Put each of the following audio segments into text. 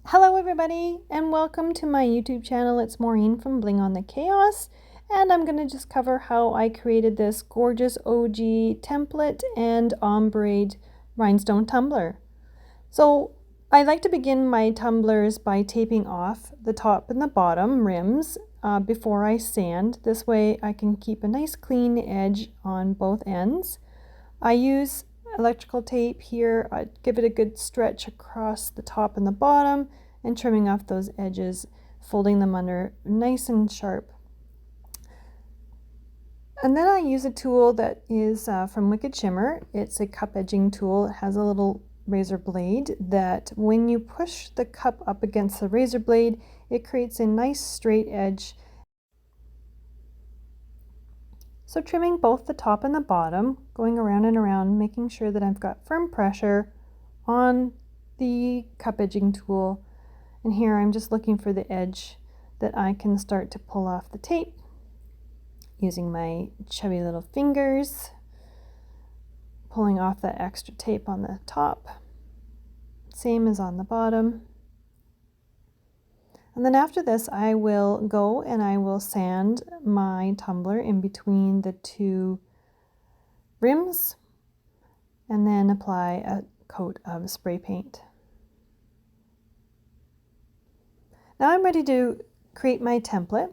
Hello everybody and welcome to my YouTube channel. It's Maureen from Bling on the Chaos, and I'm going to just cover how I created this gorgeous Ogee template and ombre rhinestone tumbler. So I like to begin my tumblers by taping off the top and the bottom rims before I sand. This way I can keep a nice clean edge on both ends. I use electrical tape here. I give it a good stretch across the top and the bottom and trimming off those edges, folding them under nice and sharp. And then I use a tool that is from Shimmer. It's a cup edging tool. It has a little razor blade that when you push the cup up against the razor blade, it creates a nice straight edge. So trimming both the top and the bottom, going around and around, making sure that I've got firm pressure on the cup edging tool. And here I'm just looking for the edge that I can start to pull off the tape using my chubby little fingers, pulling off that extra tape on the top, same as on the bottom. And then after this, I will go and I will sand my tumbler in between the two rims and then apply a coat of spray paint. Now I'm ready to create my template.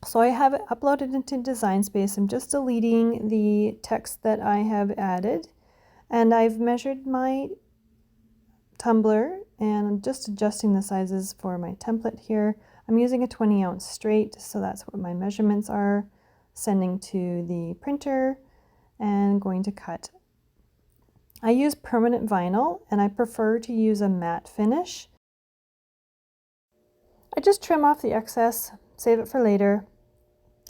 So I have it uploaded into Design Space. I'm just deleting the text that I have added, and I've measured my tumbler and I'm just adjusting the sizes for my template here. I'm using a 20-ounce straight, so that's what my measurements are. Sending to the printer and going to cut. I use permanent vinyl and I prefer to use a matte finish. I just trim off the excess, save it for later.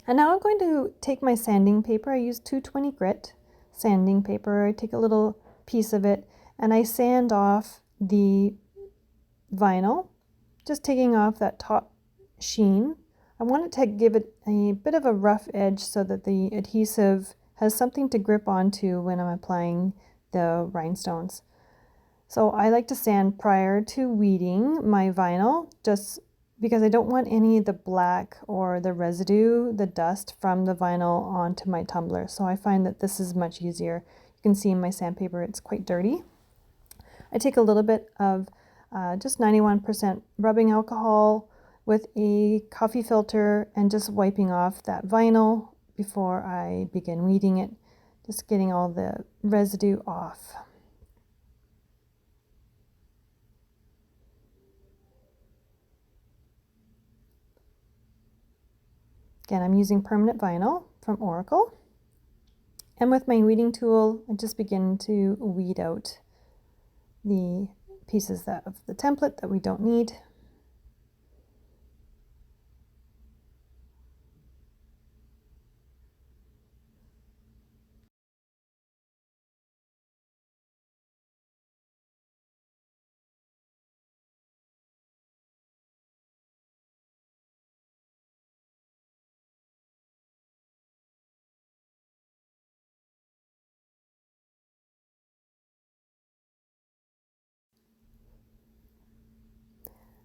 And now I'm going to take my sanding paper. I use 220 grit sanding paper. I take a little piece of it and I sand off the vinyl, just taking off that top sheen. I want it to give it a bit of a rough edge so that the adhesive has something to grip onto when I'm applying the rhinestones. So I like to sand prior to weeding my vinyl, just because I don't want any of the black or the residue, the dust from the vinyl onto my tumbler. So I find that this is much easier. You can see in my sandpaper it's quite dirty. I take a little bit of just 91% rubbing alcohol with a coffee filter and just wiping off that vinyl before I begin weeding it, just getting all the residue off. Again, I'm using permanent vinyl from Oracle. And with my weeding tool, I just begin to weed out the pieces of the template that we don't need.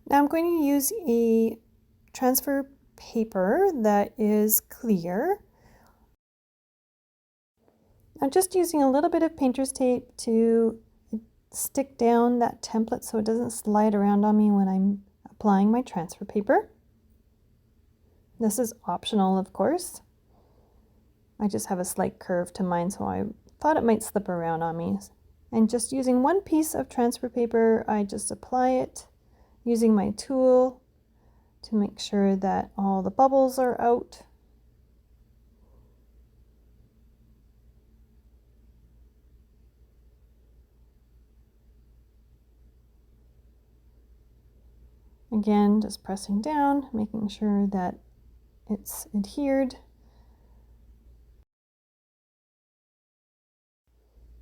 Now I'm going to use a transfer paper that is clear. I'm just using a little bit of painter's tape to stick down that template so it doesn't slide around on me when I'm applying my transfer paper. This is optional, of course. I just have a slight curve to mine, so I thought it might slip around on me. And just using one piece of transfer paper, I just apply it using my tool to make sure that all the bubbles are out. Again, just pressing down, making sure that it's adhered.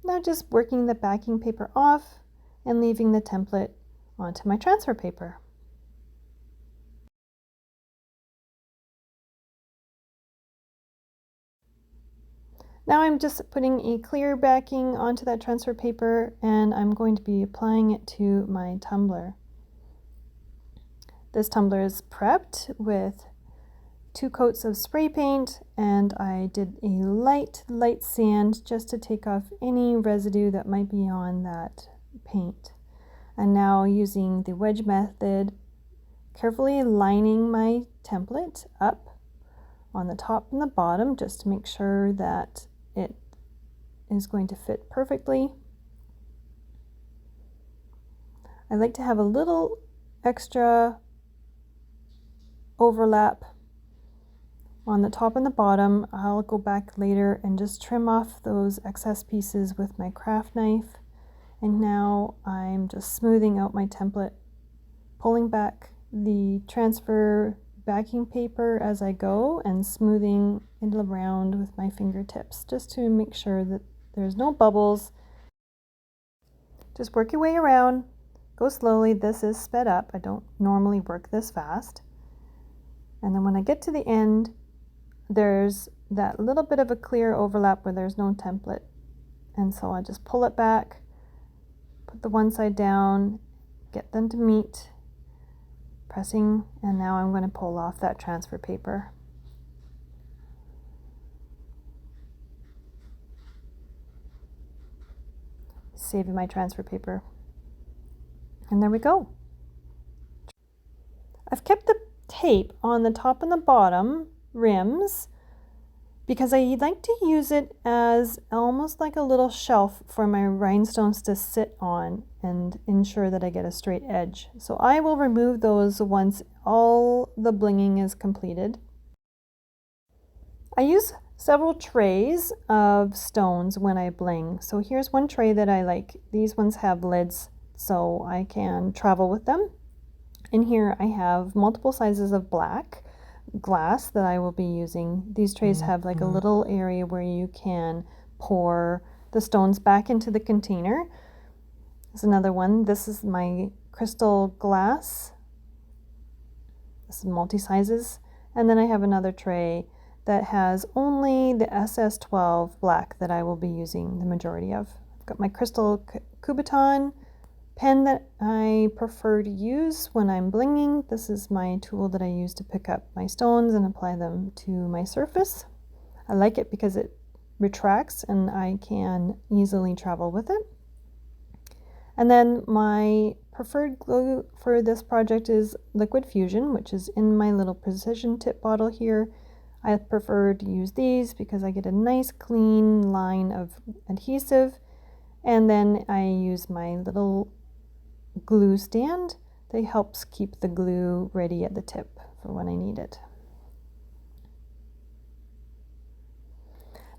Now just working the backing paper off and leaving the template onto my transfer paper. Now I'm just putting a clear backing onto that transfer paper and I'm going to be applying it to my tumbler. This tumbler is prepped with 2 coats of spray paint, and I did a light sand just to take off any residue that might be on that paint. And now, using the wedge method, carefully lining my template up on the top and the bottom just to make sure that it is going to fit perfectly. I like to have a little extra overlap on the top and the bottom. I'll go back later and just trim off those excess pieces with my craft knife. And now I'm just smoothing out my template, pulling back the transfer backing paper as I go and smoothing it around with my fingertips just to make sure that there's no bubbles. Just work your way around, go slowly. This is sped up. I don't normally work this fast. And then when I get to the end, there's that little bit of a clear overlap where there's no template. And so I just pull it back, put the one side down, get them to meet, pressing, and now I'm going to pull off that transfer paper. Saving my transfer paper. And there we go. I've kept the tape on the top and the bottom rims because I like to use it as almost like a little shelf for my rhinestones to sit on and ensure that I get a straight edge. So I will remove those once all the blinging is completed. I use several trays of stones when I bling. So here's one tray that I like. These ones have lids so I can travel with them. In here I have multiple sizes of black glass that I will be using. These trays have like a little area where you can pour the stones back into the container. There's another one. This is my crystal glass. This is multi-sizes. And then I have another tray that has only the SS12 black that I will be using the majority of. I've got my crystal Kubotan pen that I prefer to use when I'm blinging. This is my tool that I use to pick up my stones and apply them to my surface. I like it because it retracts and I can easily travel with it. And then my preferred glue for this project is Liquid Fusion, which is in my little precision tip bottle here. I prefer to use these because I get a nice clean line of adhesive, and then I use my little glue stand that helps keep the glue ready at the tip for when I need it.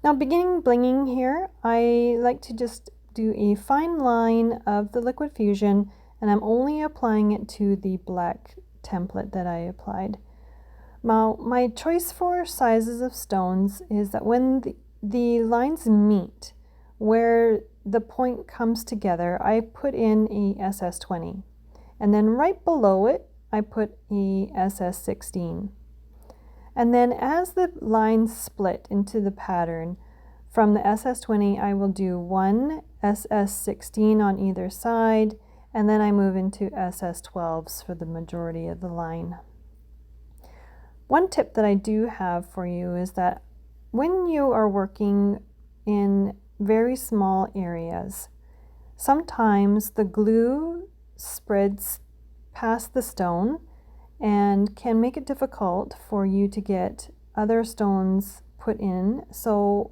Now, beginning blinging here, I like to just do a fine line of the Liquid Fusion, and I'm only applying it to the black template that I applied. Now, my choice for sizes of stones is that when the lines meet, where the point comes together, I put in a SS20. And then right below it, I put a SS16. And then as the lines split into the pattern, from the SS20, I will do one SS16 on either side, and then I move into SS12s for the majority of the line. One tip that I do have for you is that when you are working in very small areas, sometimes the glue spreads past the stone and can make it difficult for you to get other stones put in. So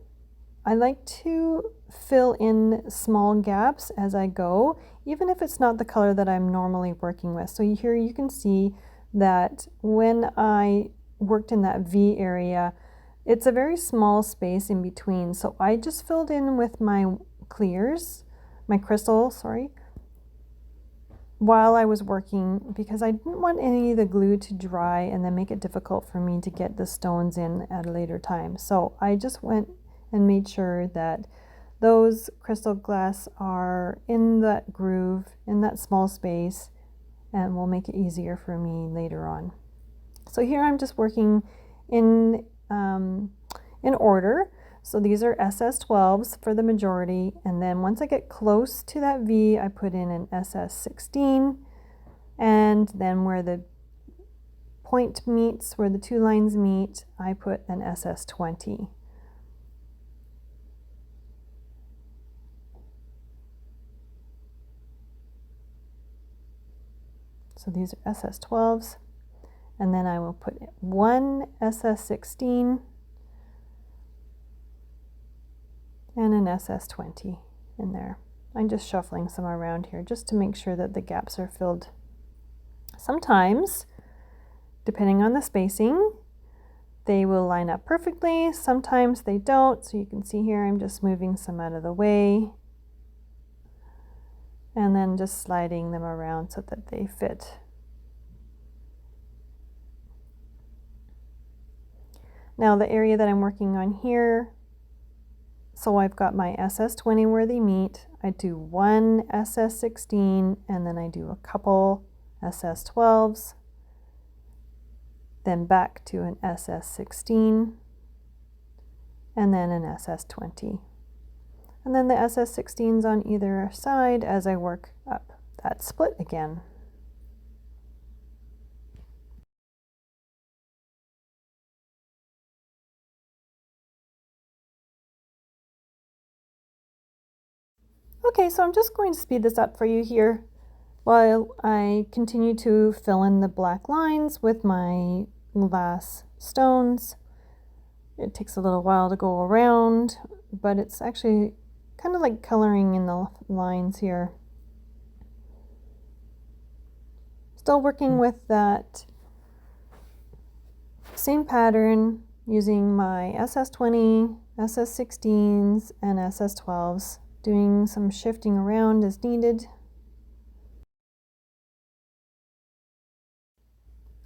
I like to fill in small gaps as I go, even if it's not the color that I'm normally working with. So here you can see that when I worked in that V area, it's a very small space in between. So I just filled in with my clears, my crystal, while I was working, because I didn't want any of the glue to dry and then make it difficult for me to get the stones in at a later time. So I just went and made sure that those crystal glass are in that groove, in that small space, and will make it easier for me later on. So here I'm just working in order. So these are SS12s for the majority, and then once I get close to that V, I put in an SS16, and then where the point meets, where the two lines meet, I put an SS20. So these are SS12s, and then I will put one SS16 and an SS20 in there. I'm just shuffling some around here just to make sure that the gaps are filled. Sometimes, depending on the spacing, they will line up perfectly. Sometimes they don't. So you can see here I'm just moving some out of the way and then just sliding them around so that they fit. Now the area that I'm working on here, so I've got my SS20 where they meet. I do one SS16 and then I do a couple SS12s, then back to an SS16 and then an SS20. And then the SS16s on either side as I work up that split again. Okay, so I'm just going to speed this up for you here while I continue to fill in the black lines with my glass stones. It takes a little while to go around, but it's actually kind of like coloring in the lines here. Still working with that same pattern using my SS20, SS16s, and SS12s, doing some shifting around as needed.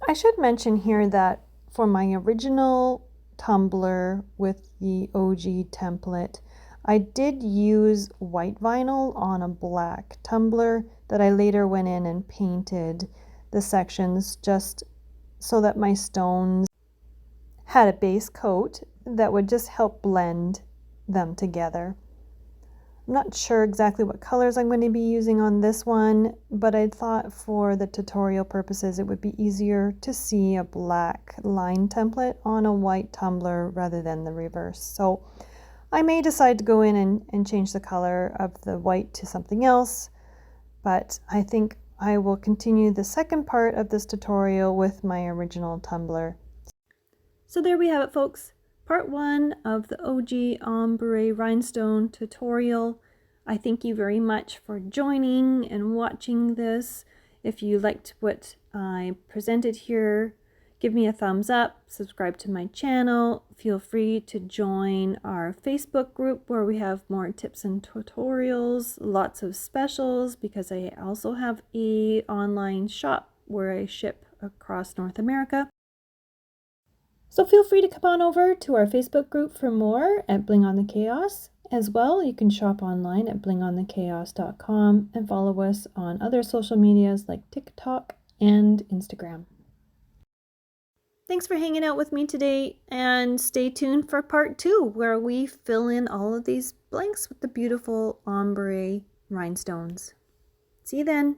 I should mention here that for my original tumbler with the Ogee template, I did use white vinyl on a black tumbler that I later went in and painted the sections just so that my stones had a base coat that would just help blend them together. I'm not sure exactly what colors I'm going to be using on this one, but I thought for the tutorial purposes it would be easier to see a black line template on a white tumbler rather than the reverse. So I may decide to go in and change the color of the white to something else, but I think I will continue the second part of this tutorial with my original tumbler. So there we have it, folks. Part 1 of the Ogee Ombre Rhinestone tutorial. I thank you very much for joining and watching this. If you liked what I presented here, give me a thumbs up, subscribe to my channel. Feel free to join our Facebook group where we have more tips and tutorials, lots of specials, because I also have an online shop where I ship across North America. So feel free to come on over to our Facebook group for more at Bling on the Chaos. As well, you can shop online at blingonthechaos.com and follow us on other social medias like TikTok and Instagram. Thanks for hanging out with me today, and stay tuned for part 2 where we fill in all of these blanks with the beautiful ombre rhinestones. See you then.